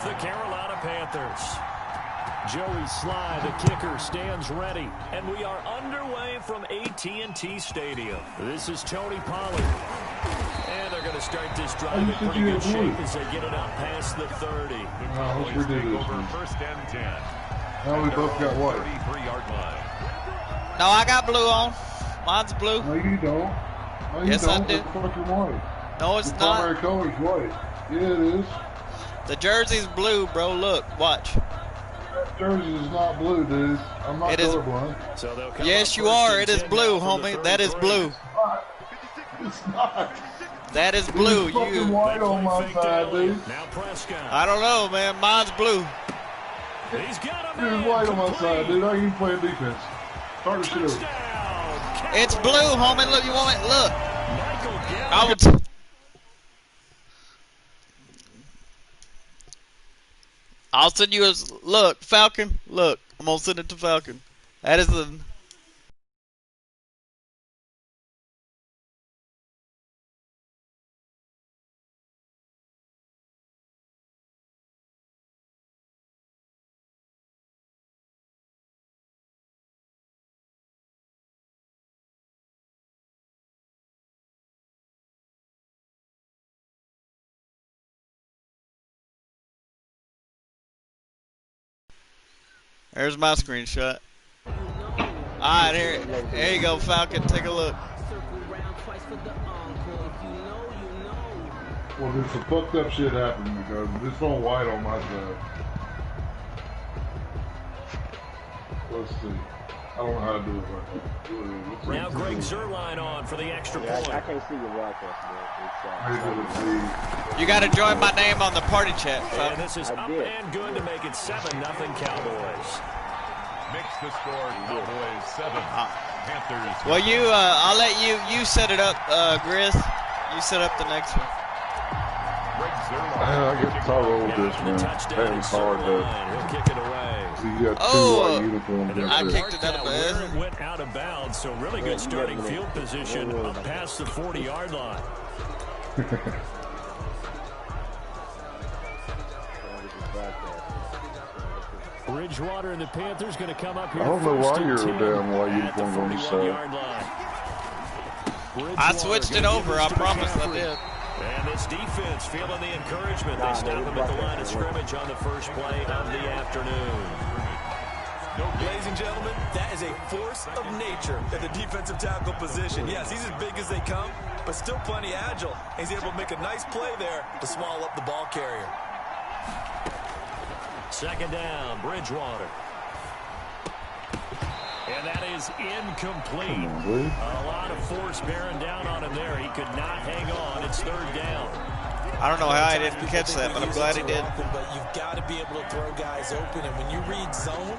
The Carolina Panthers. Joey Sly, the kicker, stands ready. And we are underway from AT&T Stadium. This is Tony Pollard. And they're going to start this drive in pretty good shape as they get it out past the 30. Let's redo this one. First and 10. Now we both got white. 33-yard line. No, I got blue on. Mine's blue. No, you don't. No, you Yes, don't. I do. It's fucking white. No, it's the not. Primary color is white. Yeah, it is. The jersey's blue, bro. Look, watch. That jersey is not blue, dude. I'm not colorblind. So yes, you are. It is blue, homie. That is blue. It's not. That is blue. It's fucking white on my side, dude. Now Prescott. I don't know, man. Mine's blue. He's got a It's white on my side, dude. I ain't playing defense. Start the shit over. It's blue, homie. Look, you want it? Look. I would. I'll send you a look, Falcon. Look, I'm gonna send it to Falcon. That is the. There's my screenshot. Alright, here you go, Falcon. Take a look. Well, there's some fucked up shit happening because it's on white on my side. Let's see. I don't know how to do it right now. Now Greg Zuerlein on for the extra point. I can't see your broadcast, You got to join my name on the party chat, Falcon. And this is up and good to make it 7-0 Cowboys. Makes the score Cowboys 7. Panthers. Well, I'll let you set it up, Grizz. You set up the next one. Greg Zuerlein. I guess I'll roll this, man. It's hard though. He'll kick it away. You got two white uniforms. I kicked it out of where bounds. it went out of bounds, so really good starting field position up past the 40-yard line. Bridgewater and the Panthers going to come up here. I don't know why you're damn white uniforms on this side. I switched it over. I promise I did. And this defense feeling the encouragement. They stop him at the line of scrimmage on the first play of the afternoon. Ladies and gentlemen, that is a force of nature at the defensive tackle position. Yes, he's as big as they come, but still plenty agile. He's able to make a nice play there to swallow up the ball carrier. Second down, Bridgewater. And that is incomplete. A lot of force bearing down on him there. He could not hang on. It's third down. I don't know how I didn't catch that, but I'm glad he did. But you've got to be able to throw guys open, and when you read zone,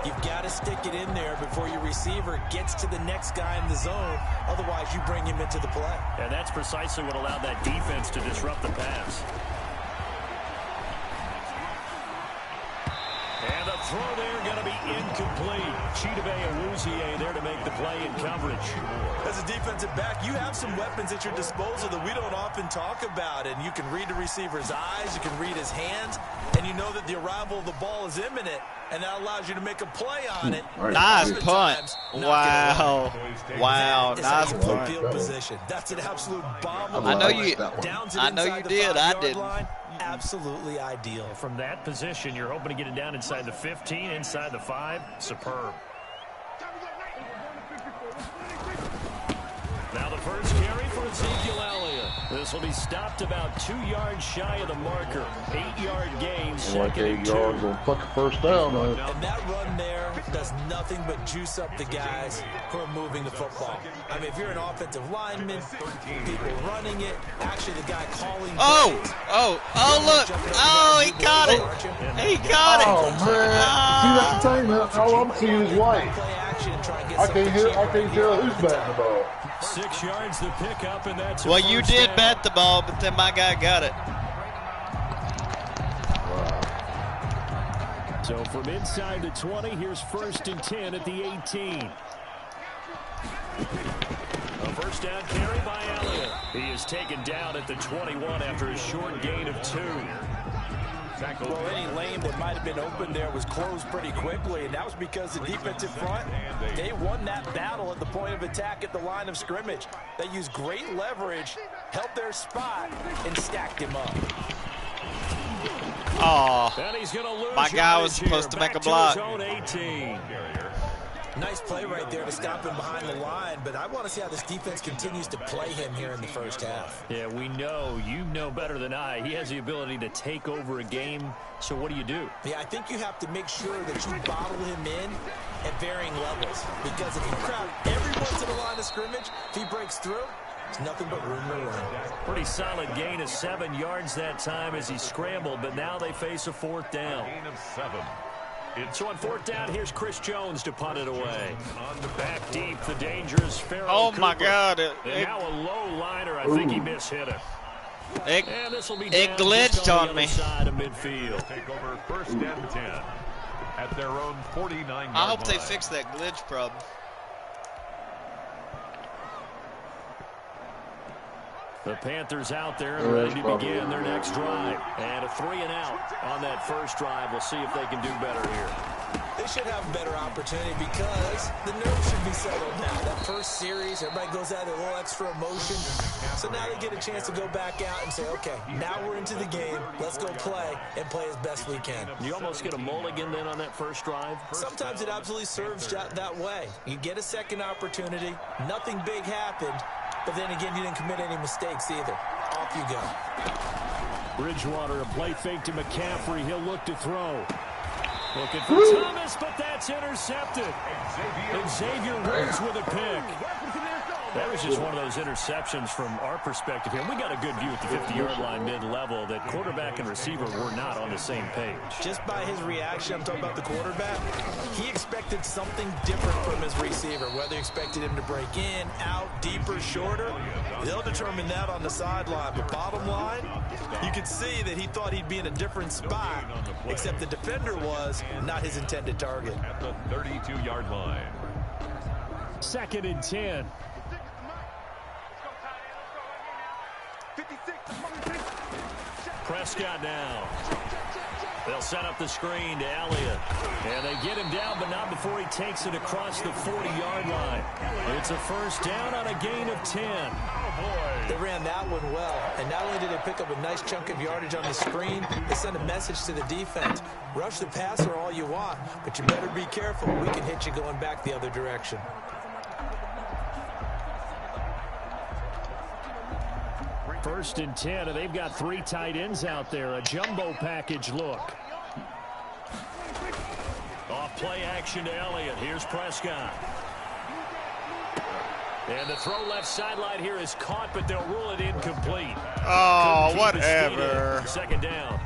you've got to stick it in there before your receiver gets to the next guy in the zone. Otherwise, you bring him into the play. And that's precisely what allowed that defense to disrupt the pass. And the throw there going to be incomplete. Chidobe Awuzie there to make the play in coverage. As a defensive back, you have some weapons at your disposal that we don't often talk about. And you can read the receiver's eyes, you can read his hands, and you know that the arrival of the ball is imminent. And that allows you to make a play on it. Nice punt. Wow. Wow. Nice punt. Field position. That's an absolute bomb. I know you did. I didn't. Absolutely ideal. From that position, you're hoping to get it down inside the 15, inside the 5. Superb. Now the first carry for Ezekiel Elliott. This will be stopped about 2 yards shy of the marker. 8-yard gain, Like 8 yards on fucking first down. And that run there does nothing but juice up the guys who are moving the football. I mean, if you're an offensive lineman, people running it, actually the guy calling. Oh, look. Oh, he caught it. He caught it. Oh, man. See that thing? All I'm seeing is white. I can't tell who's batting the ball. 6 yards to pick up, and that's well, you did bat the ball, but then my guy got it. Wow. So from inside the 20, here's 1st and 10 at the 18. A first down carry by Elliott. He is taken down at the 21 after a short gain of 2. Tackled. Well, any lane that might have been open there was closed pretty quickly, and that was because the defensive front, they won that battle at the point of attack at the line of scrimmage. They used great leverage, held their spot, and stacked him up. Oh, my guy was supposed to make a block. Nice play right there to stop him behind the line, but I want to see how this defense continues to play him here in the first half. Yeah, we know, you know better than I, he has the ability to take over a game, so what do you do? Yeah, I think you have to make sure that you bottle him in at varying levels, because if you crowd everyone to the line of scrimmage, if he breaks through, there's nothing but room to run. Pretty solid gain of 7 yards that time as he scrambled, but now they face a 4th down. Gain of 7. So on 4th down, here's Chris Jones to punt it away. On the back deep, the dangerous Farrell Oh, Cooper. my God. And now a low liner. I think he mishit it. And this will be It glitched on me. Side of midfield. Take over 1st and 10 at their own 49-yard line. I hope they fix that glitch problem. The Panthers out there and ready to begin their next drive. And a 3-and-out on that first drive. We'll see if they can do better here. They should have a better opportunity because the nerves should be settled now. That first series, everybody goes out with a little extra emotion. So now they get a chance to go back out and say, okay, now we're into the game. Let's go play and play as best we can. You almost get a mulligan then on that first drive? Sometimes it absolutely serves that way. You get a second opportunity. Nothing big happened. But then again, you didn't commit any mistakes either. Off you go. Bridgewater, a play fake to McCaffrey. He'll look to throw. Looking for Thomas, but that's intercepted. Xavier Woods with a pick. That was just one of those interceptions from our perspective here. We got a good view at the 50-yard line mid-level that quarterback and receiver were not on the same page. Just by his reaction, I'm talking about the quarterback, he expected something different from his receiver, whether he expected him to break in, out, deeper, shorter. They'll determine that on the sideline. But bottom line, you could see that he thought he'd be in a different spot, except the defender was not his intended target. At the 32-yard line. 2nd and 10. Prescott now. They'll set up the screen to Elliott. And they get him down, but not before he takes it across the 40-yard line. It's a first down on a gain of 10. They ran that one well, and not only did they pick up a nice chunk of yardage on the screen, they sent a message to the defense. Rush the passer all you want, but you better be careful. We can hit you going back the other direction. First and 10, and they've got 3 tight ends out there. A jumbo package look. Off play action to Elliott. Here's Prescott. And the throw left sideline here is caught, but they'll rule it incomplete. Oh, whatever. 2nd down.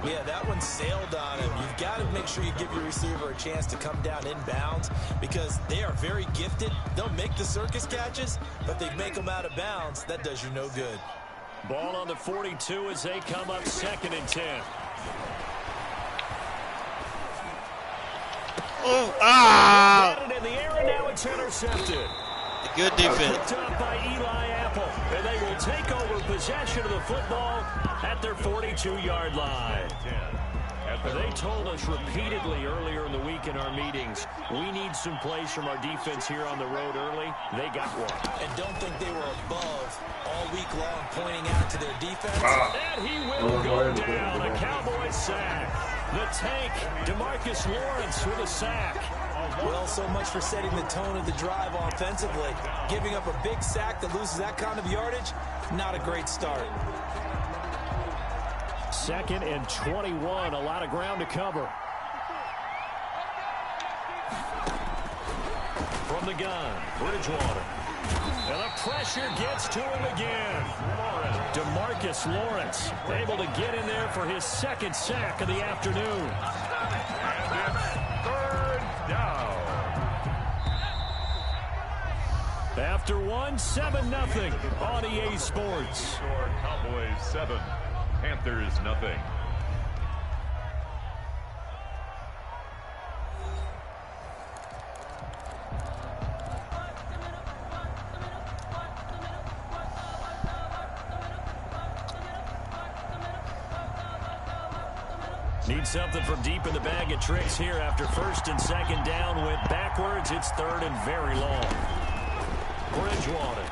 Yeah, that one sailed on him. You've got to make sure you give your receiver a chance to come down inbounds because they are very gifted. They'll make the circus catches, but they make them out of bounds. That does you no good. Ball on the 42 as they come up 2nd and 10. Oh, Got it in the air, and now it's intercepted. Good defense. Picked up by Eli Apple, and they will take over possession of the football at their 42-yard line. They told us repeatedly earlier in the week in our meetings, we need some plays from our defense here on the road early. They got one. And don't think they were above all week long pointing out to their defense. And he will go down. A Cowboy sack. The tank, DeMarcus Lawrence with a sack. Well, so much for setting the tone of the drive offensively. Giving up a big sack that loses that kind of yardage, not a great start. 2nd and 21, a lot of ground to cover. From the gun, Bridgewater. And the pressure gets to him again. DeMarcus Lawrence able to get in there for his 2nd sack of the afternoon. And it's 3rd down. After 7-0 on EA Sports. Score Cowboys 7, Panthers nothing. Need something from deep in the bag of tricks here after first and second down went backwards. It's third and very long. Bridgewater.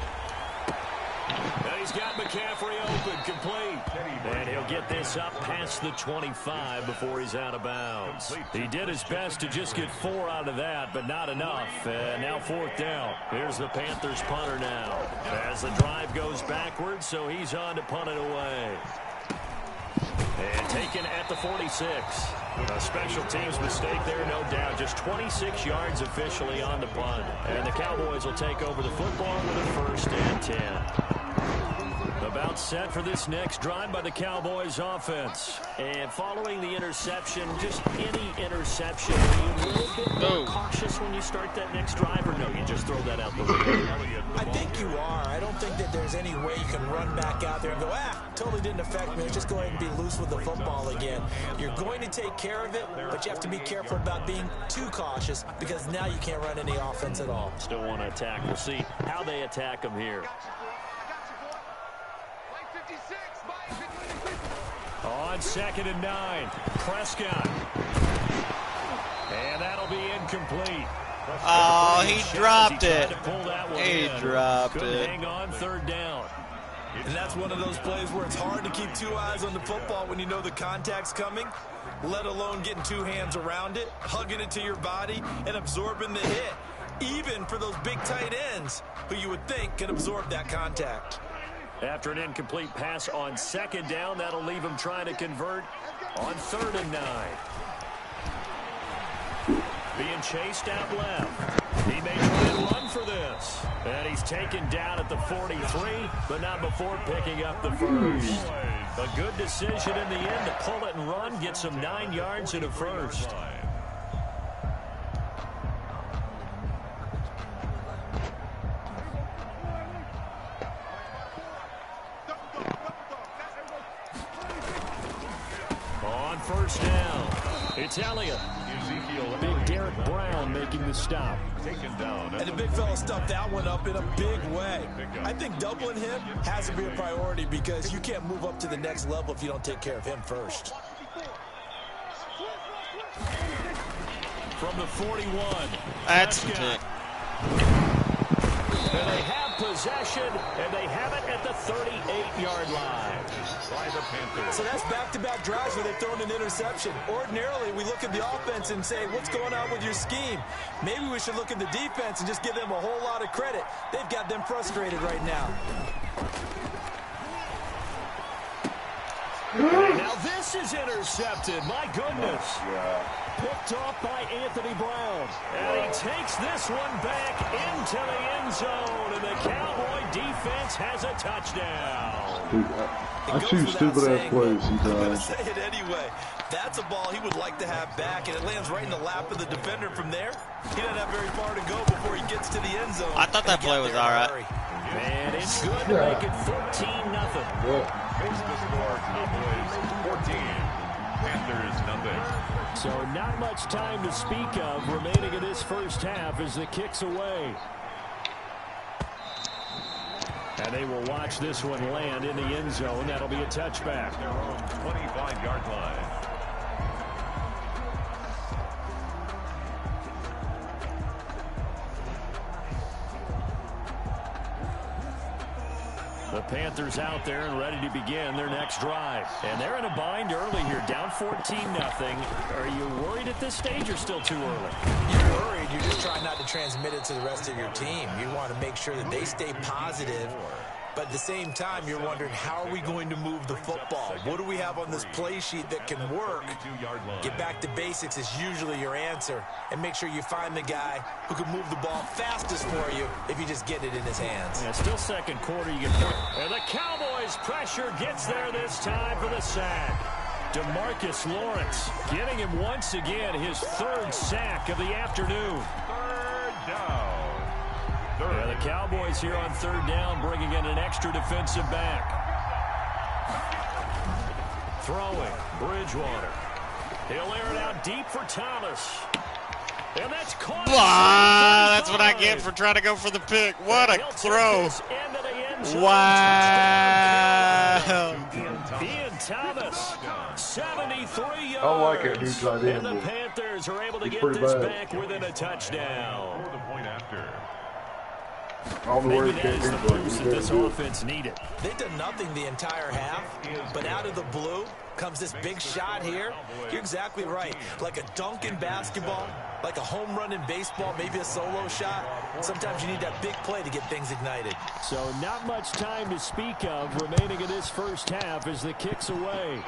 And he's got McCaffrey open, complete. And he'll get this up past the 25 before he's out of bounds. He did his best to just get 4 out of that, but not enough. And now fourth down. Here's the Panthers punter now. As the drive goes backwards, so he's on to punt it away. And taken at the 46. A special teams mistake there, no doubt. Just 26 yards officially on the punt. And the Cowboys will take over the football with a first and 10. About set for this next drive by the Cowboys offense. And following the interception, just any interception, are you a little bit more cautious when you start that next drive, or no, you just throw that out the window? I think you are. I don't think that there's any way you can run back out there and go, totally didn't affect me. Let's just go ahead and be loose with the football again. You're going to take care of it, but you have to be careful about being too cautious because now you can't run any offense at all. Still want to attack. We'll see how they attack them here. On 2nd and 9, Prescott. And that'll be incomplete. Oh, he dropped it. He He dropped Couldn't it. hang on 3rd down. And that's one of those plays where it's hard to keep 2 eyes on the football when you know the contact's coming, let alone getting 2 hands around it, hugging it to your body, and absorbing the hit, even for those big tight ends who you would think can absorb that contact. After an incomplete pass on 2nd down, that'll leave him trying to convert on 3rd and 9. Being chased out left. He may try and run for this. And he's taken down at the 43, but not before picking up the first. A good decision in the end to pull it and run, get some 9 yards in a first. On 1st down, it's Elliott. Big Derek Brown making the stop. Taken down. And the big fella stuffed that one up in a big way. I think doubling him has to be a priority because you can't move up to the next level if you don't take care of him first. From the 41. That's the Prescott. tick. And they have possession, and they have it at the 38-yard line. By the Panthers. So that's back-to-back drives where they've thrown an interception. Ordinarily, we look at the offense and say, what's going on with your scheme? Maybe we should look at the defense and just give them a whole lot of credit. They've got them frustrated right now. Now this is intercepted. My goodness. Picked off by Anthony Brown. And he takes this one back into the end zone. And the Cowboy defense has a touchdown. Dude, I choose stupid-ass plays I'm going to sometimes. say it anyway. That's a ball he would like to have back, and it lands right in the lap of the defender from there. He doesn't have very far to go before he gets to the end zone. I thought that play was all right. And it's good to make it 14-0. Makes the score Cowboys 14. Panthers nothing. So not much time to speak of remaining in this first half as the kick's away. And they will watch this one land in the end zone. That'll be a touchback. Their own 25-yard line. The Panthers out there and ready to begin their next drive. And they're in a bind early here, down 14-0. Are you worried at this stage or still too early? You're worried. You're just trying not to transmit it to the rest of your team. You want to make sure that they stay positive. But at the same time, you're wondering, how are we going to move the football? What do we have on this play sheet that can work? Get back to basics is usually your answer. And make sure you find the guy who can move the ball fastest for you if you just get it in his hands. Yeah, still second quarter. You get and the Cowboys pressure gets there this time for the sack. DeMarcus Lawrence getting him once again his 3rd sack of the afternoon. 3rd down. Yeah, the Cowboys here on 3rd down, bringing in an extra defensive back. Throwing, Bridgewater. He'll air it out deep for Thomas. And that's caught. That's what I get for trying to go for the pick. What a throw. Wow. Ian Thomas, 73 yards. I like it, new tight And end. the Panthers are able to get pretty this bad. back within a touchdown. For the point after. I don't know where Maybe he that came is the in, but boost he's that very this good. offense needed. They did nothing the entire half, but out of the blue comes this big shot here. You're exactly right. Like a dunk in basketball, like a home run in baseball, maybe a solo shot. Sometimes you need that big play to get things ignited. So not much time to speak of remaining in this first half as the kick's away.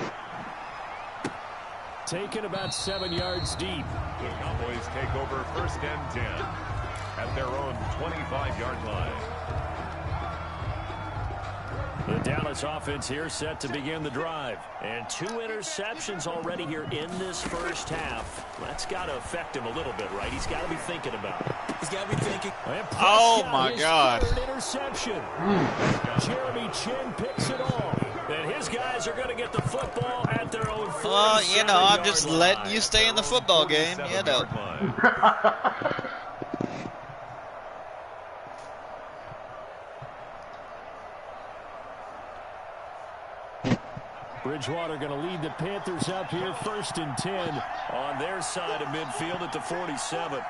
Taken about 7 yards deep. The Cowboys take over 1st and 10 at their own 25-yard line. The Dallas offense here set to begin the drive. And 2 interceptions already here in this first half. That's got to affect him a little bit, right? He's got to be thinking about it. He's got to be thinking. Oh, my God. 3rd interception. Jeremy Chin picks it off. And his guys are going to get the football at their own 47-yard line. Well, you know, I'm just letting you stay in the football game, you know. Bridgewater going to lead the Panthers up here 1st and 10 on their side of midfield at the 47.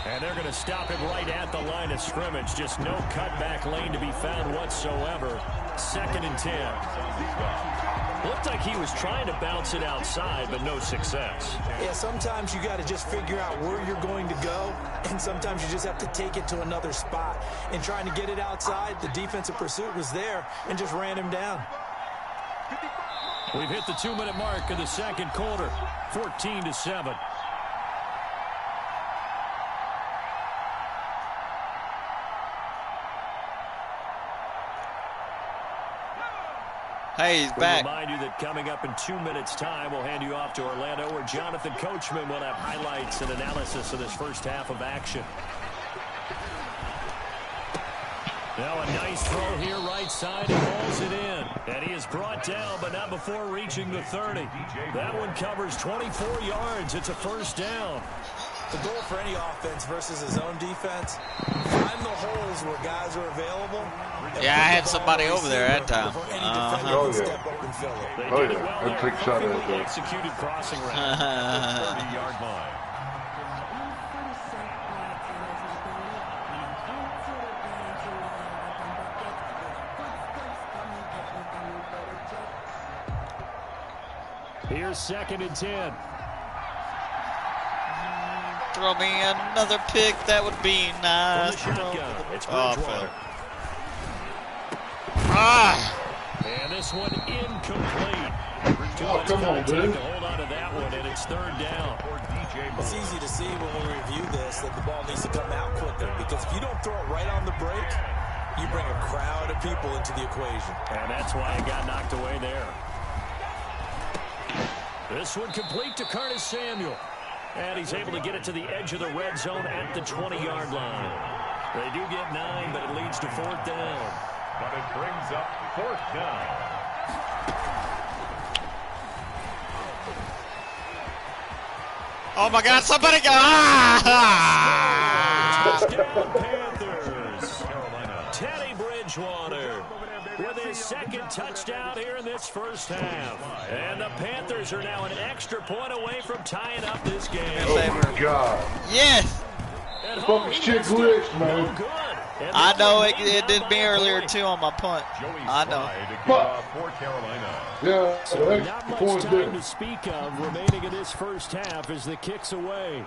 And they're going to stop him right at the line of scrimmage. Just no cutback lane to be found whatsoever. 2nd and 10. Looked like he was trying to bounce it outside, but no success. Yeah, sometimes you got to just figure out where you're going to go, and sometimes you just have to take it to another spot. And trying to get it outside, the defensive pursuit was there and just ran him down. We've hit the 2-minute mark of the second quarter, 14-7. Hey, he's back. We'll remind you that coming up in 2 minutes' time, we'll hand you off to Orlando, where Jonathan Coachman will have highlights and analysis of this first half of action. Now a nice throw here right side. He hauls it in. And he is brought down, but not before reaching the 30. That one covers 24 yards. It's a first down. The goal for any offense versus his own defense, find the holes where guys are available. Yeah, I had somebody over there that time. Oh, yeah. Oh, yeah. I'd take a shot at it, though. Executed crossing route. 30-yard line. Here's 2nd and 10. Throw me another pick. That would be nice. From the shotgun, it's Oh, Bridgewater. fell. Ah! And this one incomplete. Oh, come on, dude. To hold on to that one, and it's 3rd down. It's easy to see when we review this that the ball needs to come out quicker, because if you don't throw it right on the break, you bring a crowd of people into the equation. And that's why it got knocked away there. This one complete to Curtis Samuel. And he's able to get it to the edge of the red zone at the 20-yard line. They do get 9, but it leads to 4th down. But it brings up 4th down. Oh, my God. Somebody go. Ah! Touchdown, Panthers. Teddy Bridgewater with his 2nd touchdown here in this first half. And the Panthers are now an extra point away from tying up this game. Oh, my God. Yes. And Fucking shit glitched, man. no good. And I the know Panthers it did down me by a earlier, point. too, on my punt. I know. For Carolina. Yeah, So that's not the much point time there. to speak of remaining in this first half as the kick's away.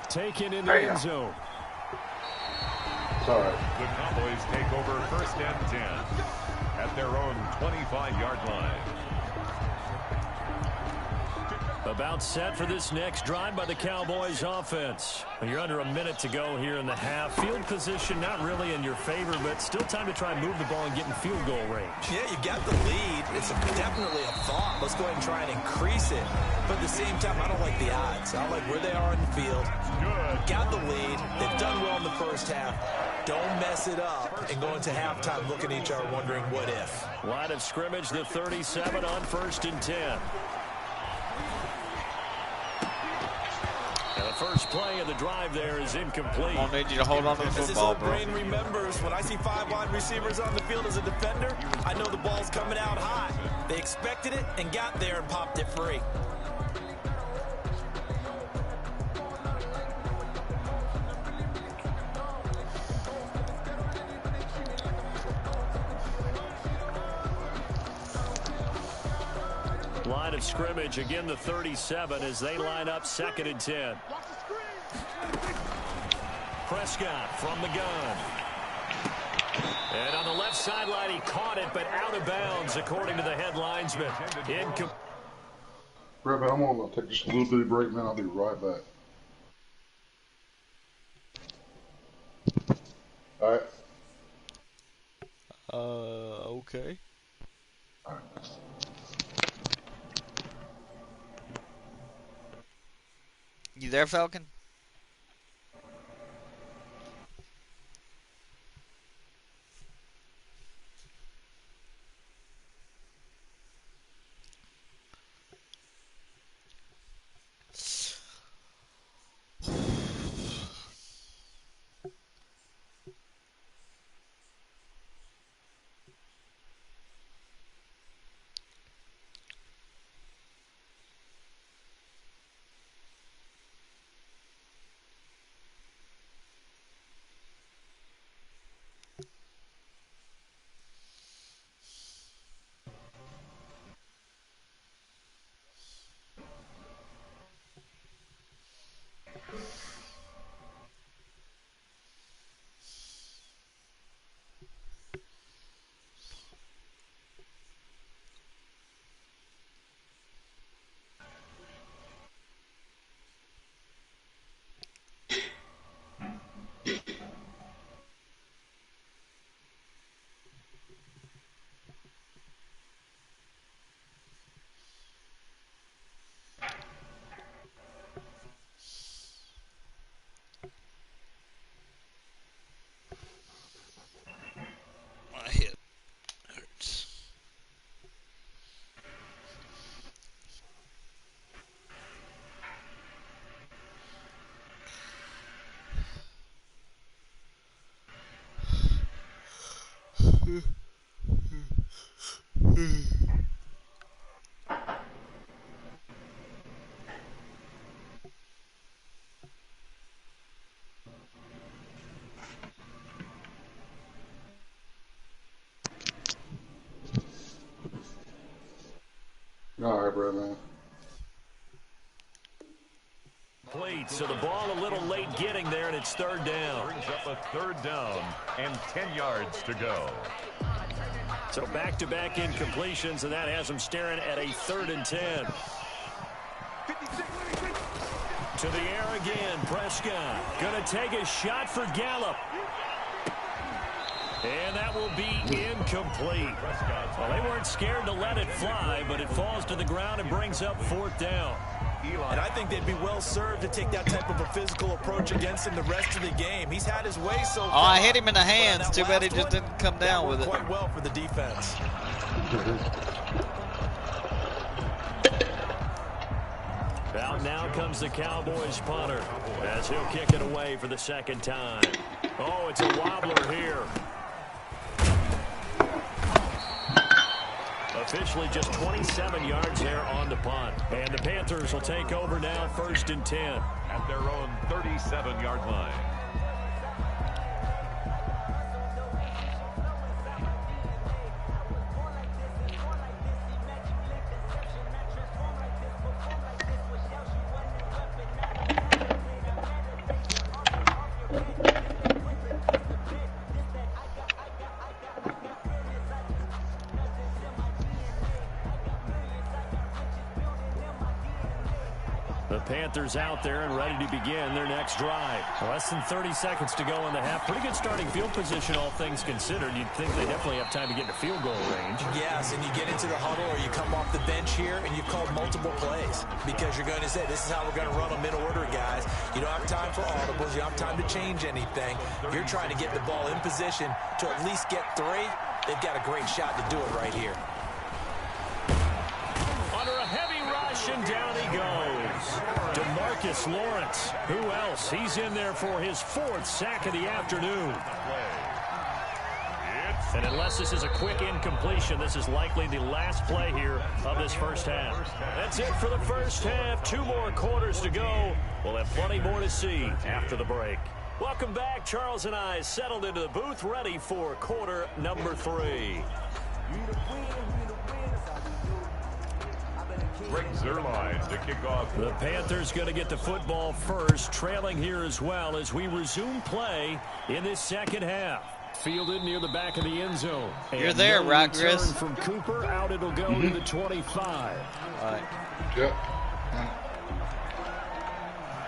Taken in the Damn. end zone. Sorry. The Cowboys take over 1st and 10 at their own 25-yard line. About set for this next drive by the Cowboys offense. You're under a minute to go here in the half. Field position not really in your favor, but still time to try and move the ball and get in field goal range. Yeah, you got the lead. It's definitely a thought. Let's go ahead and try and increase it. But at the same time, I don't like the odds. I like where they are in the field. Got the lead. They've done well in the first half. Don't mess it up and go into halftime looking at each other wondering what if. Line of scrimmage, the 37 on 1st and 10. first play of the drive there is incomplete. I need you to hold on to the As his football, old bro. brain remembers, when I see 5 wide receivers on the field as a defender, I know the ball's coming out hot. They expected it and got there and popped it free. Line of scrimmage, again the 37 as they line up 2nd and 10. Prescott from the gun. And on the left sideline, he caught it, but out of bounds, according to the head linesman. Brett, I'm going to take just a little bitty break, man. I'll be right back. All right. Okay. All right. You there, Falcon? My head hurts. All right, Brett, man. So the ball a little late getting there, and it's 3rd down. Brings up a 3rd down and 10 yards to go. So back-to-back incompletions, and that has them staring at a 3rd and 10. To the air again, Prescott. Going to take a shot for Gallup. And that will be incomplete. Well, they weren't scared to let it fly, but it falls to the ground and brings up 4th down. And I think they'd be well served to take that type of a physical approach against him the rest of the game. He's had his way so far. Oh, I hit him in the hands. Too bad he just didn't come down with it. Quite well for the defense. Out now comes the Cowboys punter as he'll kick it away for the 2nd time. Oh, it's a wobbler here. Officially just 27 yards there on the punt. And the Panthers will take over now, 1st and 10. At their own 37-yard line. Panthers out there and ready to begin their next drive. Less than 30 seconds to go in the half. Pretty good starting field position, all things considered. You'd think they definitely have time to get to field goal range. Yes, and you get into the huddle or you come off the bench here and you've called multiple plays because you're going to say, this is how we're going to run them in order, guys. You don't have time for audibles. You don't have time to change anything. You're trying to get the ball in position to at least get 3. They've got a great shot to do it right here. Under a heavy rush, and down he goes. Demarcus Lawrence. Who else? He's in there for his 4th sack of the afternoon. And unless this is a quick incompletion, this is likely the last play here of this first half. That's it for the first half. 2 more quarters to go. We'll have plenty more to see after the break. Welcome back. Charles and I settled into the booth, ready for quarter number 3. Greg Zuerlein to kick off. The Panthers going to get the football first, trailing here as well as we resume play in this second half. Fielded near the back of the end zone. You're there, right, Chris? From Cooper, out it'll go to the 25. All right. Yep.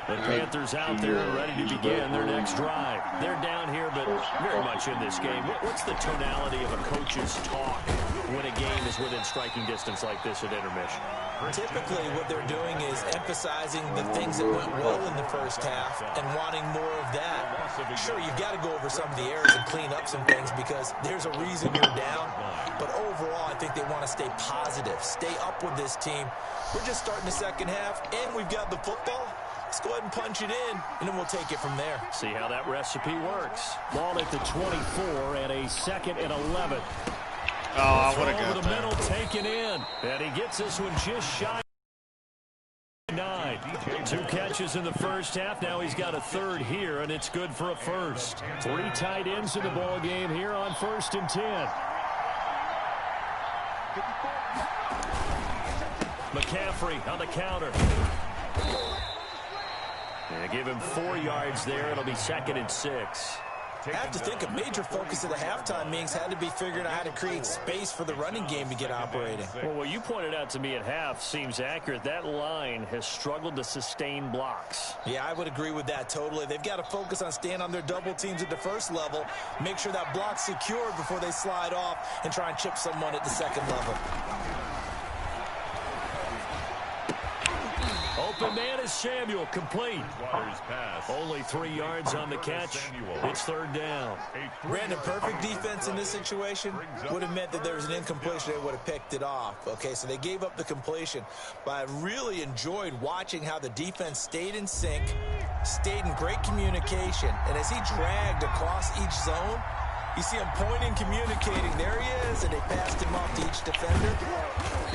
The Panthers out there ready to begin their next drive. They're down here, but very much in this game. What's the tonality of a coach's talk when a game is within striking distance like this at intermission? Typically, what they're doing is emphasizing the things that went well in the first half and wanting more of that. Sure, you've got to go over some of the errors and clean up some things because there's a reason you're down. But overall, I think they want to stay positive, stay up with this team. We're just starting the second half, and we've got the football. Let's go ahead and punch it in, and then we'll take it from there. See how that recipe works. Ball at the 24 and a 2nd and 11. Oh, I would have got the middle taken in. And he gets this one just shy of 9. 2 catches in the first half. Now he's got a 3rd here, and it's good for a 1st. 3 tight ends in the ball game here on 1st and 10. McCaffrey on the counter. And give him 4 yards there. It'll be 2nd and 6. I have to think a major focus of the halftime meetings had to be figuring out how to create space for the running game to get operating. Well, what you pointed out to me at half seems accurate. That line has struggled to sustain blocks. Yeah, I would agree with that totally. They've got to focus on staying on their double teams at the first level, make sure that block's secured before they slide off and try and chip someone at the second level. Open man is Samuel, complete. Only 3 yards on the catch. It's 3rd down. Brandon, perfect defense in this situation would have meant that there was an incompletion. They would have picked it off. Okay, so they gave up the completion. But I really enjoyed watching how the defense stayed in sync, stayed in great communication. And as he dragged across each zone, you see him pointing, communicating. There he is, and they passed him off to each defender.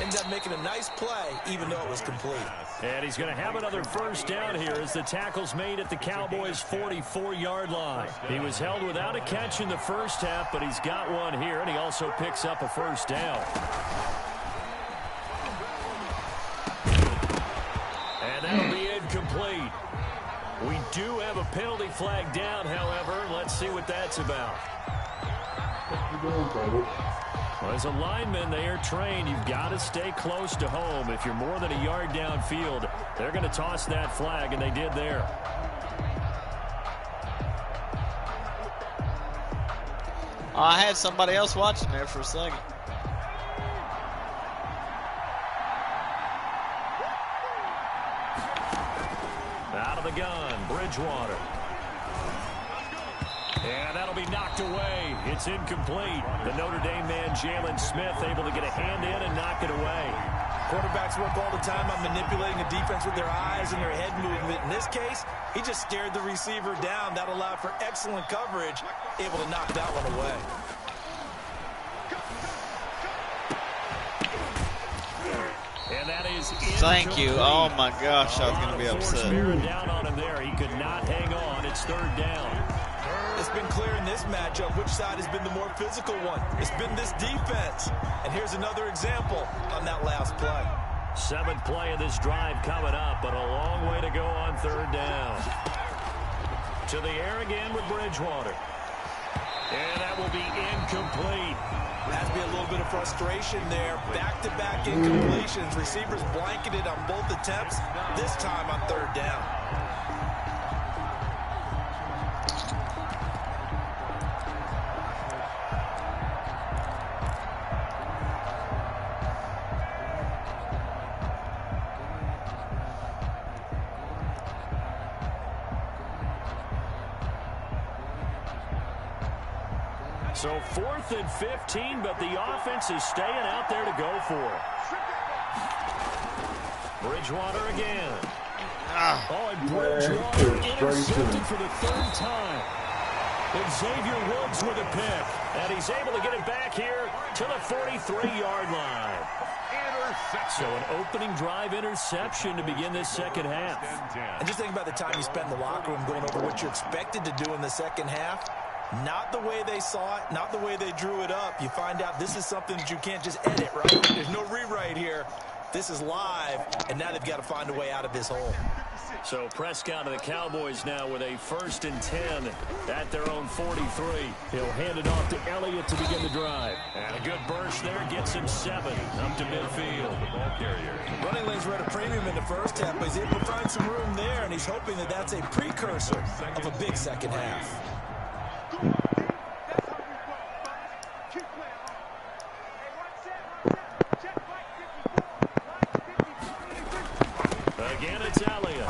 Ends up making a nice play, even though it was complete. And he's going to have another 1st down here as the tackle's made at the Cowboys' 44-yard line. He was held without a catch in the first half, but he's got one here, and he also picks up a 1st down. And that'll be incomplete. We do have a penalty flag down, however. Let's see what that's about. Well, as a lineman, they are trained. You've got to stay close to home. If you're more than a yard downfield, they're going to toss that flag, and they did there. I had somebody else watching there for a second. Out of the gun, Bridgewater. And that'll be knocked away. It's incomplete. The Notre Dame man, Jalen Smith, able to get a hand in and knock it away. Quarterbacks work all the time on manipulating the defense with their eyes and their head movement. In this case, he just stared the receiver down. That allowed for excellent coverage, able to knock that one away. And that is Thank you. Oh, my gosh, I was going to be upset. Bearing down on him there. He could not hang on. It's 3rd down. It's been clear in this matchup which side has been the more physical one. It's been this defense. And here's another example on that last play. 7th play of this drive coming up, but a long way to go on 3rd down. To the air again with Bridgewater. And that will be incomplete. Has to be a little bit of frustration there. Back-to-back incompletions. Receivers blanketed on both attempts, this time on 3rd down. So 4th and 15, but the offense is staying out there to go for it. Bridgewater again. Oh, and Bridgewater intercepted for the third time. And Xavier Woods with a pick. And he's able to get it back here to the 43-yard line. So an opening drive interception to begin this second half. And just think about the time you spent in the locker room going over what you're expected to do in the second half. Not the way they saw it, not the way they drew it up. You find out this is something that you can't just edit, right? There's no rewrite here. This is live, and now they've got to find a way out of this hole. So Prescott and the Cowboys now with a 1st and 10 at their own 43. He'll hand it off to Elliott to begin the drive. And a good burst there gets him 7 up to midfield. Running lanes were at a premium in the first half, but he's able to find some room there, and he's hoping that that's a precursor of a big second half. Again, it's Elliott.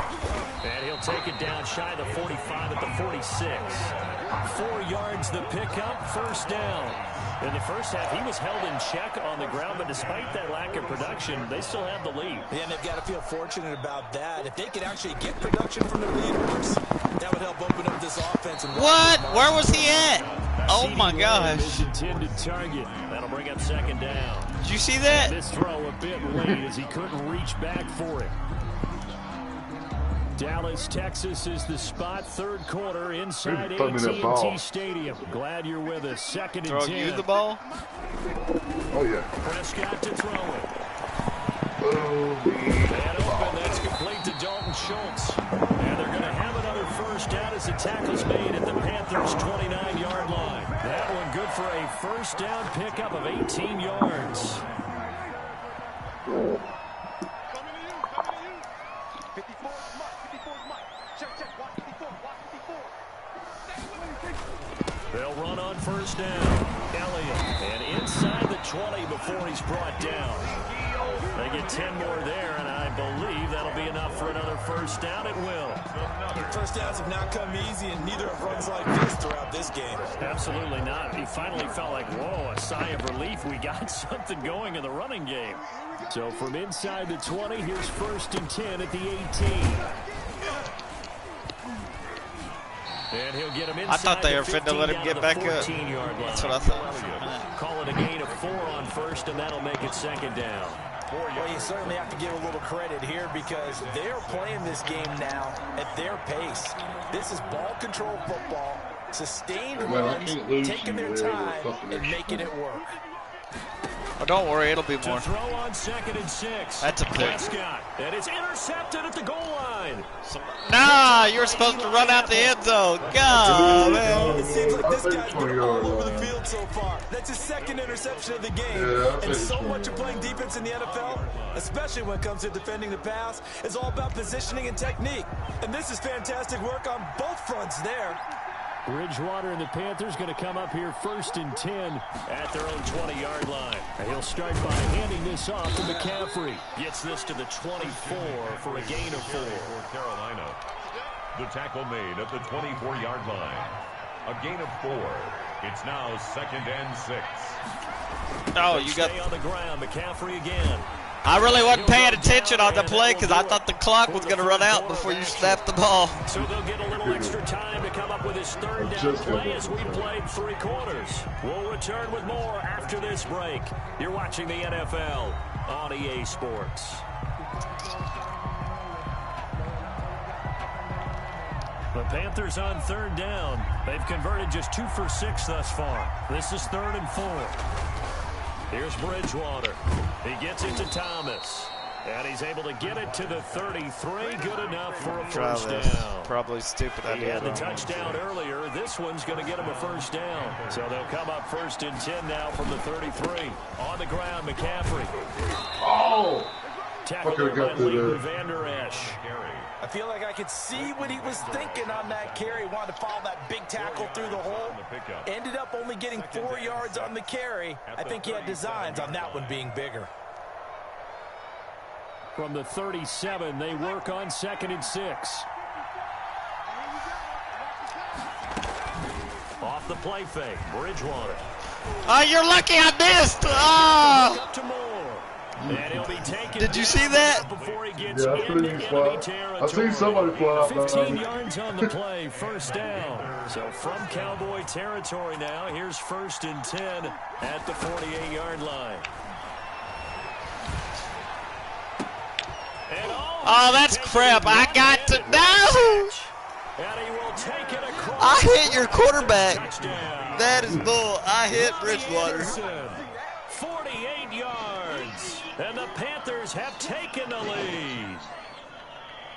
And he'll take it down shy of the 45 at the 46. 4 yards the pickup, 1st down. In the first half, he was held in check on the ground, but despite that lack of production, they still have the lead. Yeah, and they've got to feel fortunate about that. If they could actually get production from their leaders, that would help open up this offense. And what? Where was he at? Oh my gosh. His intended target. That'll bring up 2nd down. Did you see that? And this throw a bit late as he couldn't reach back for it. Dallas, Texas is the spot, 3rd quarter inside AT&T Stadium. Glad you're with us. 2nd and 10. Throw you the ball? Oh, yeah. Prescott to throw it. Oh, And open, that's complete to Dalton Schultz. And they're going to have another 1st down as the tackle's made at the Panthers' 29-yard line. That one good for a 1st down pickup of 18 yards. They'll run on 1st down. Elliott, and inside the 20 before he's brought down. They get 10 more there, and I believe that'll be enough for another 1st down. It will. First downs have not come easy, and neither have runs like this throughout this game. Absolutely not. He finally felt like, whoa, a sigh of relief. We got something going in the running game. So from inside the 20, here's 1st and 10 at the 18. And he'll get him inside. I thought they were fit to let him get back up. That's what I thought. Call it a gain of 4 on 1st, and that'll make it 2nd down. Well, you certainly have to give a little credit here because they are playing this game now at their pace. This is ball control football, sustained runs, taking their time and making it work. Oh, don't worry, it'll be more. To throw on 2nd and 6. That's a pick. Prescott, and it's intercepted at the goal line. Nah, you're supposed to run out the end zone. God, man. It seems like this guy's been all over the field so far. That's his 2nd interception of the game. And so much of playing defense in the NFL, especially when it comes to defending the pass, is all about positioning and technique. And this is fantastic work on both fronts there. Bridgewater and the Panthers going to come up here 1st and 10 at their own 20-yard line. And he'll start by handing this off to McCaffrey. Gets this to the 24 for a gain of 4. For Carolina. The tackle made at the 24-yard line. A gain of 4. It's now 2nd and 6. Oh, you got. Stay on the ground. McCaffrey again. I really wasn't paying attention on the play because I thought the clock was going to run out before you snapped the ball. So they'll get a little extra time to come up with his 3rd down play as we played 3 quarters. We'll return with more after this break. You're watching the NFL on EA Sports. The Panthers on 3rd down. They've converted just 2 for 6 thus far. This is 3rd and 4. Here's Bridgewater. He gets it to Thomas. And he's able to get it to the 33. Good enough for a 1st down. Probably stupid idea. He had the touchdown earlier. This one's going to get him a 1st down. So they'll come up 1st and 10 now from the 33. On the ground, McCaffrey. Oh! Tackled by Leighton Vander Esch. I feel like I could see what he was thinking on that carry. He wanted to follow that big tackle through the hole. Ended up only getting 4 yards on the carry. I think he had designs on that one being bigger. From the 37, they work on 2nd and 6. Off the play fake, Bridgewater. Oh, you're lucky I missed. Oh. Up to Moore. And he'll be taken. Did you see that? Before he gets Yeah, I into seen enemy I seen somebody fly out 15 there. yards on the play, first down. So from Cowboy territory now, here's 1st and 10 at the 48-yard line. And oh, that's crap. I got to know. And he will take it across. I hit your quarterback. Touchdown. That is bull. I hit Bridgewater. 48 yards. And the Panthers have taken the lead.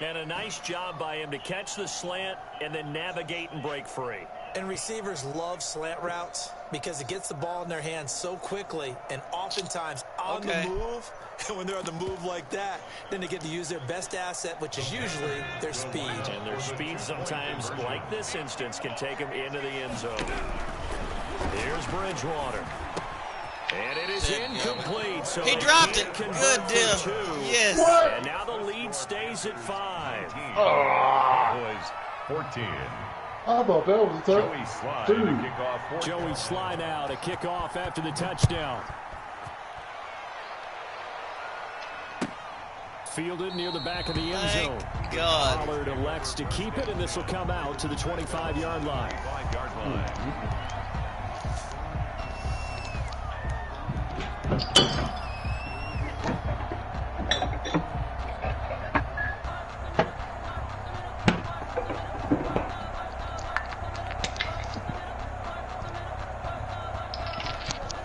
And a nice job by him to catch the slant and then navigate and break free. And receivers love slant routes because it gets the ball in their hands so quickly and oftentimes on the move. And when they're on the move like that, then they get to use their best asset, which is usually their speed. And their speed sometimes, like this instance, can take them into the end zone. Here's Bridgewater. And it is incomplete. So he dropped it. Good deal. Yes. What? And now the lead stays at 5. Boys, 14. I thought that was a Joey Slye to Dude. kick off. Joey Slye now to kick off after the touchdown. Fielded near the back of the end zone. Thank God. Pollard elects to keep it, and this will come out to the 25-yard line. 5-yard line.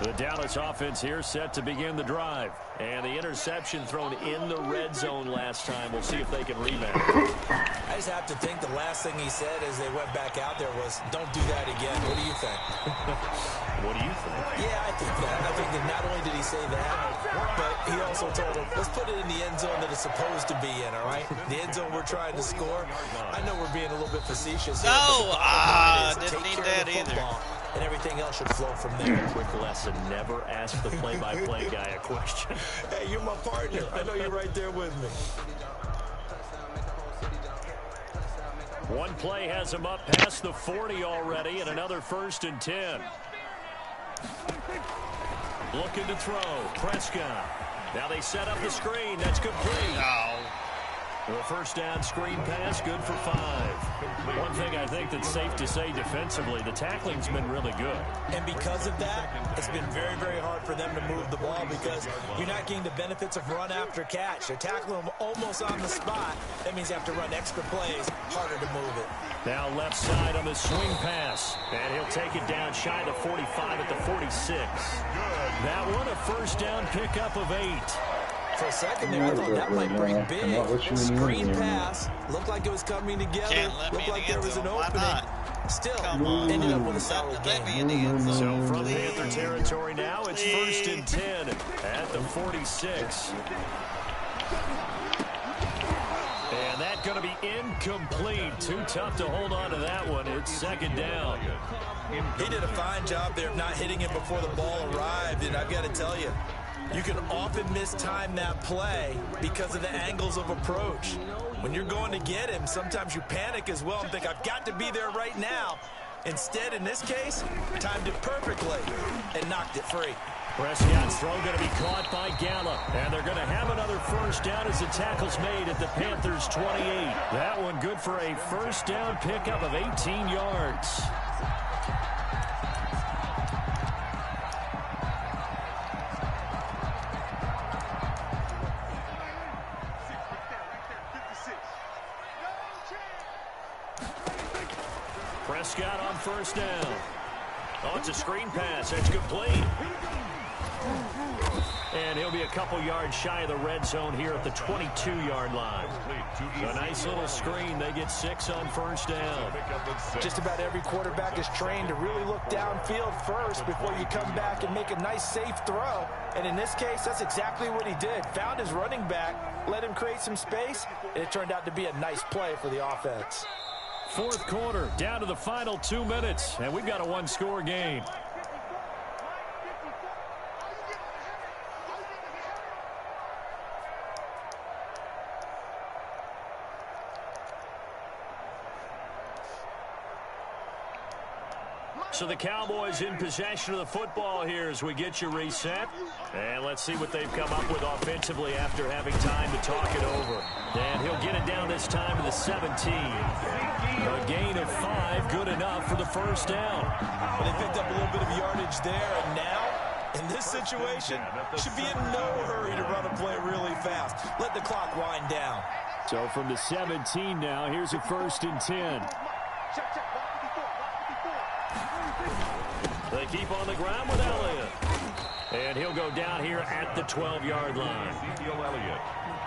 The Dallas offense here set to begin the drive. And the interception thrown in the red zone last time. We'll see if they can rebound. I just have to think the last thing he said as they went back out there was, don't do that again. What do you think? What do you think? Yeah, I think that. I think that not only did he say that, but he also told him, let's put it in the end zone that it's supposed to be in, all right? The end zone we're trying to score. I know we're being a little bit facetious here. No, didn't need that either. And everything else should flow from there. Quick lesson, never ask the play-by-play guy a question. Hey, you're my partner. I know you're right there with me. One play has him up past the 40 already, and another 1st and 10. Looking to throw. Prescott. Now they set up the screen. That's complete. The first down screen pass, good for 5. One thing I think that's safe to say defensively, the tackling's been really good. And because of that, it's been very, very hard for them to move the ball because you're not getting the benefits of run after catch. They're tackling them almost on the spot. That means you have to run extra plays, harder to move it. Now left side on the swing pass. And he'll take it down shy of the 45 at the 46. That one a first down pickup of 8. For a second there, I thought that might break big. Screen pass. Looked like it was coming together. Looked like there was an opening. Still, ended up with a solid game. So from Panther territory now, it's 1st and 10 at the 46. And that's going to be incomplete. Too tough to hold on to that one. It's 2nd down. He did a fine job there of not hitting it before the ball arrived. And I've got to tell you, you can often mistime that play because of the angles of approach. When you're going to get him, sometimes you panic as well and think, I've got to be there right now. Instead, in this case, timed it perfectly and knocked it free. Prescott's throw going to be caught by Gallup. And they're going to have another first down as the tackle's made at the Panthers' 28. That one good for a first down pickup of 18 yards. Prescott on first down. Oh, it's a screen pass. That's complete. And he'll be a couple yards shy of the red zone here at the 22-yard line. So a nice little screen. They get 6 on first down. Just about every quarterback is trained to really look downfield first before you come back and make a nice, safe throw. And in this case, that's exactly what he did. Found his running back, let him create some space, and it turned out to be a nice play for the offense. 4th quarter, down to the final 2 minutes, and we've got a one-score game. So the Cowboys in possession of the football here as we get you reset. And let's see what they've come up with offensively after having time to talk it over. And he'll get it down this time to the 17. A gain of 5, good enough for the first down. Well, they picked up a little bit of yardage there, and now, in this situation, should be in no hurry to run a play really fast. Let the clock wind down. So from the 17 now, here's a 1st and 10. They keep on the ground with Elliott. And he'll go down here at the 12-yard line.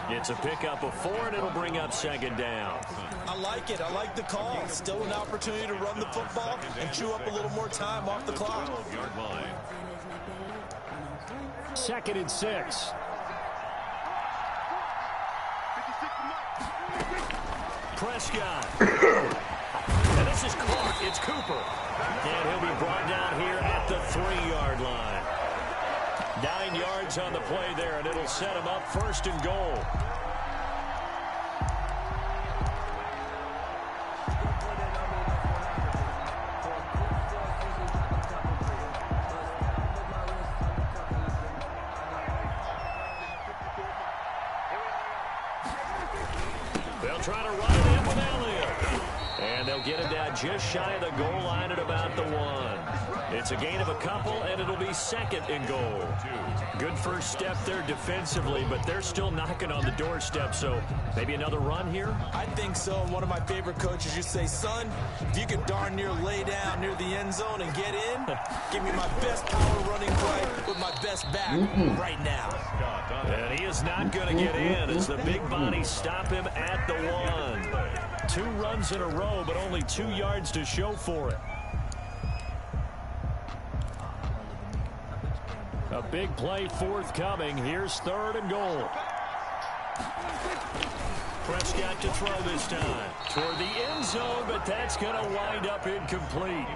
It's a pickup of 4, and it'll bring up 2nd down. I like it. I like the call. Still an opportunity to run the football and chew up a little more time off the clock. 2nd and 6. Prescott. And this is caught. It's Cooper. And he'll be brought down here at the 3-yard line. 9 yards on the play there, and it'll set him up 1st and goal. They'll try to run it in with Elliott. And they'll get it down just shy of the goal line at about the 1. It's a gain of a couple, and it'll be 2nd and goal. Good first step there defensively, but they're still knocking on the doorstep, so maybe another run here? I think so. And one of my favorite coaches used to say, son, if you could darn near lay down near the end zone and get in, give me my best power running play with my best back right now. And he is not going to get in as the big bodies stop him at the 1. 2 runs in a row, but only 2 yards to show for it. A big play forthcoming. Here's 3rd and goal. Prescott to throw this time toward the end zone, but that's going to wind up incomplete.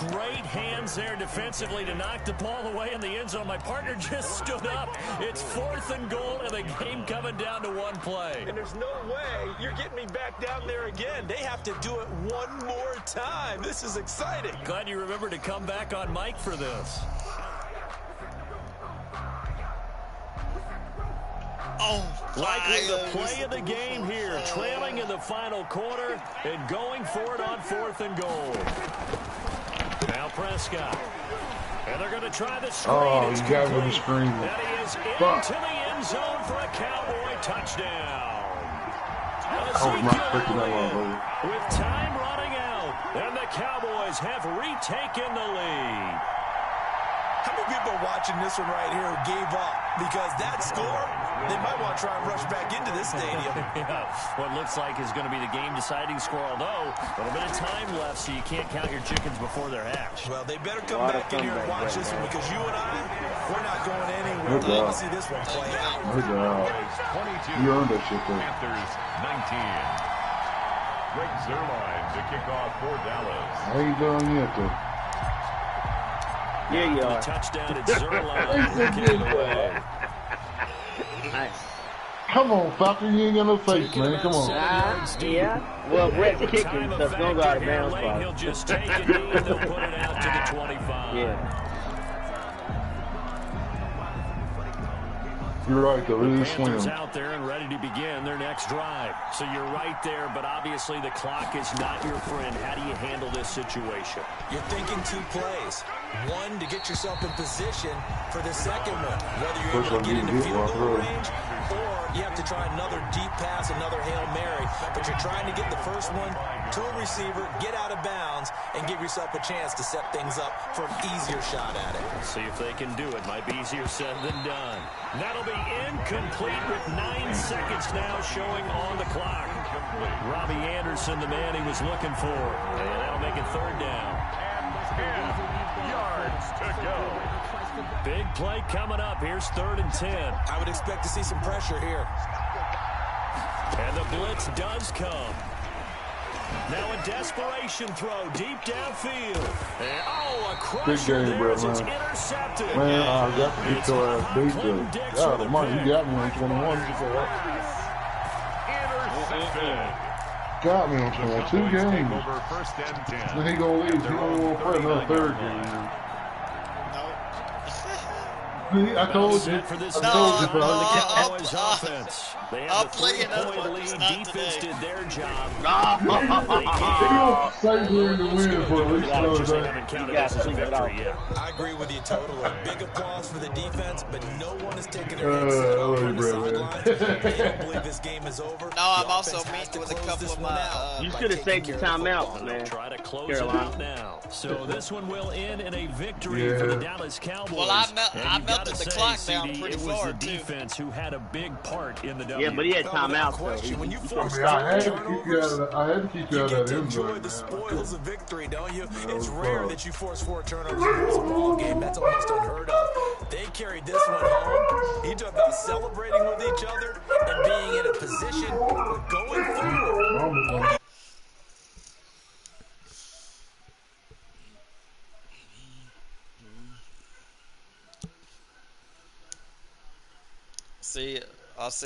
Great hands there defensively to knock the ball away in the end zone. My partner just stood up. It's 4th and goal, and the game coming down to 1 play. And there's no way you're getting me back down there again. They have to do it one more time. This is exciting. Glad you remembered to come back on mic for this. Likely the play of the game here, trailing in the final quarter and going for it on 4th and goal. Now Prescott. And they're going to try the screen. Oh, you got me the screen. And he is into the end zone for a Cowboy touchdown. With time running out, and the Cowboys have retaken the lead. How many people are watching this one right here who gave up? Because that score, they might want to try and rush back into this stadium. Yeah, what looks like is going to be the game-deciding score, although a little bit of time left, so you can't count your chickens before they're hatched. Well, they better come back in here and watch this one, because you and I, we're not going anywhere. We're going to see this one play out. Good job. 22. You earned that shit, though. Panthers 19. Greg Zuerlein to kick off for Dallas. I ain't done yet, though. Yeah, you are. Touchdown at Zuerlein. Nice. Come on, Falcon. You ain't got no face, man. Come on. Yeah. Well, Brett's kicking, so it's going to go out of bounds. He'll just take it in. They'll put it out to the 25. Yeah. You're right, though. It is Panthers swim. out there and ready to begin their next drive. So you're right there, but obviously the clock is not your friend. How do you handle this situation? You're thinking 2 plays. One, to get yourself in position for the second one. Whether you're able to get into field goal range, or you have to try another deep pass, another Hail Mary. But you're trying to get the first one to a receiver, get out of bounds, and give yourself a chance to set things up for an easier shot at it. See if they can do it. Might be easier said than done. That'll be incomplete with 9 seconds now showing on the clock. Robbie Anderson, the man he was looking for. And that'll make it 3rd down. 10 yards to go. Big play coming up. Here's 3rd and 10. I would expect to see some pressure here. And the blitz does come. Now a desperation throw deep downfield. And, a crusher there as it's intercepted. Man, I got to get your ass beat, though. God, the money you got me on 21. Intercepted. got me on The something. 2 Cowboys take games. over first and 10. Then he gonna leave. He don't want to play another 3rd game. See, I told you. Set for this I told you, for the fellas. Cowboys offense. They I'll have the play another 3-point one, lead. just not Defense today. did their job. He'll stay here to win for at least another Coaches day. haven't counted this as a victory yet. I agree with you totally. Big applause for the defense, but no one is taking their headset off on the sidelines. They don't believe this game is over. No, I'm The also offense has meeting to with a close couple this of one my, out You by should have taking saved your care of the timeout, football. man. Try to close Carolina. it out now. So this one will end in a victory for the Dallas Cowboys. Well, I And you gotta melted the say, clock down CD, pretty it was far, the too. defense who had a big part in the W. Yeah, but he had Without timeouts, question, when you force I had to turnovers, keep you out of that. I had to keep you you out get of to that end enjoy zone, the man. spoils of victory, don't you? No, It's rare bro. that you force 4 turnovers and lose a ball game. That's almost unheard of. They carried this one home. You talk about celebrating with each other and being in a position where going forward. See, I'll see.